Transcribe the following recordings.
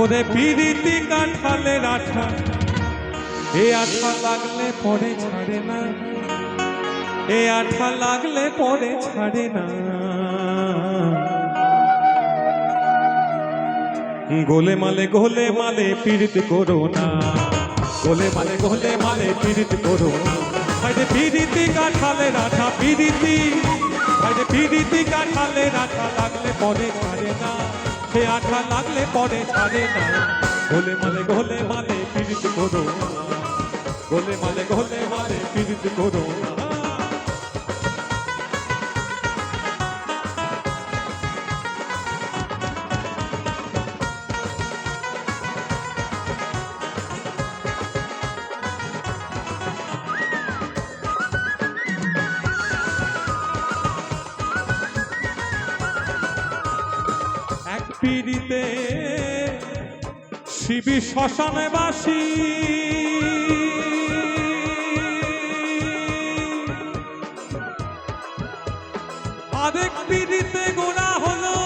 ওরে পিরিতি কাঁঠালের আঠা, এ আঠা লাগলে পরে ছাড়ে না, এ আঠা লাগলে পরে ছাড়ে না। গোলে মালে পীড়িত করো না, গোলে মালে পীড়িত করো না। আরে পিরিতি কাঁঠালের আঠা, পিরিতি আরে পিরিতি কাঁঠালের আঠা লাগলে পরে ছাড়ে না, সে আঠা লাগলে পরে ছাড়ে না। গোলে মালে পীড়িত করো না, গোলে মালে পীড়িত করো না। এক পিড়িতে শিবি শ্মশানে বাসি, আরেক পিড়িতে গোড়া হলো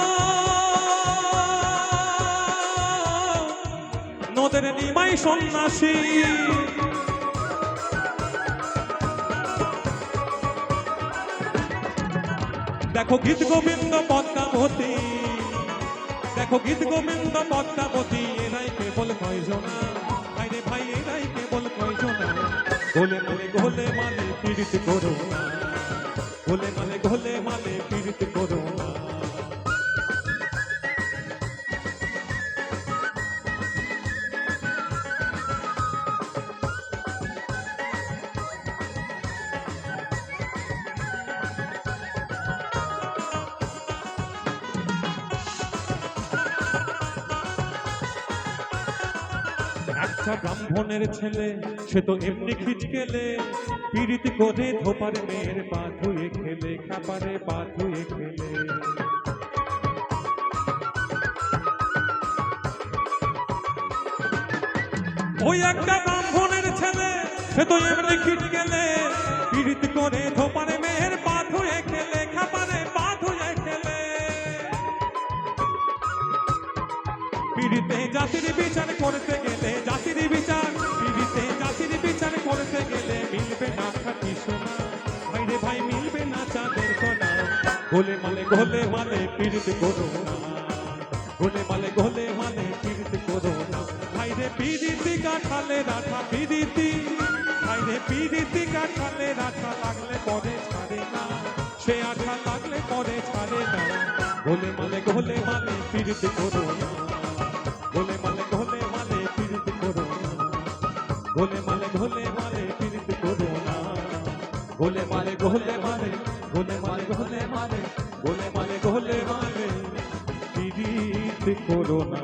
নদের নিমাই সন্ন্যাসী। দেখো গীত গোবিন্দ পদ্মাবতী, দেখো গীত গোবিন্দ পদ্মাবতী, এরাই কেবল কয়জনা, আরে ভাই এরাই কেবল কয়জনা। গোলে মালে পীড়িত করো না, গোলে মালে পীড়িত করো না। একটা ব্রাহ্মণের ছেলে, সে তো এমনি খিচকেলে, পীড়িত করে ধোপার মেয়ের পা ধুয়ে খেলে, খাপারে পা ধুয়ে খেলে। ওই একটা ব্রাহ্মণের ছেলে, সে তো এমনি খিচকেলে, পীড়িত করে ধোপার মেয়ের পা ধুয়ে খেলে, খাপারে পা ধুয়ে খেলে। পীড়িতে জাতির বিচার করতে গেলে, জাতির বিচার, পীড়িতে জাতির বিচার করতে গেলে মিলবে না খাঁটি সোনা, ভাইরে ভাই মিলবে না চাঁদের কোনা। গোলে মালে পীড়িত করো না, গোলে মালে পীড়িত করো না। ভাইরে পিরিতি কাঁঠালের আঠা, পিরিতি ভাইরে পিরিতি কাঁঠালের আঠা লাগলে পরে ছাড়ে না, সে আঠা লাগলে পরে ছাড়ে না। গোলে মালে পীড়িত করো না, গোলে মালে পীড়িত করো না, গোলে মালে পীড়িত করো না। গোলে মালে পীড়িত করো না।